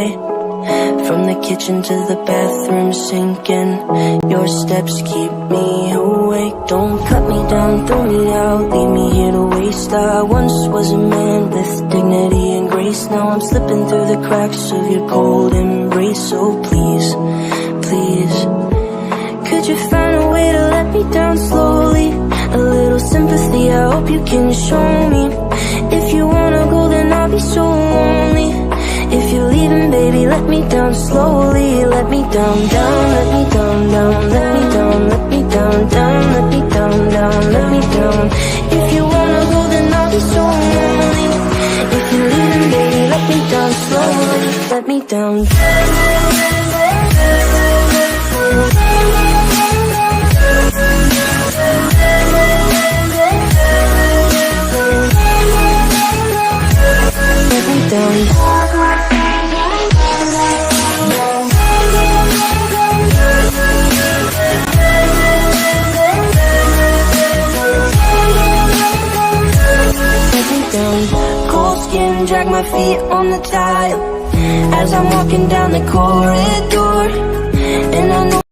away. From the kitchen to the bathroom sinking, your steps keep me awake. Don't cut me down, throw me out, leave me here to waste. I once was a man with dignity and grace. Now I'm slipping through the cracks of your cold embrace. So please, please, could you find a way to let me down slowly? A little sympathy, I hope you can show me. If you wanna go, then I'll be so lonely. If you're leaving, baby, let me down slowly. Let me down, down, let me down, down, let me down, let me down, down, let me down, down, let me down. If you wanna go, then I'll be so lonely. If you're leaving, baby, let me down slowly. Let me down. Let me down. Cold skin, drag my feet on the tile as I'm walking down the corridor, and I know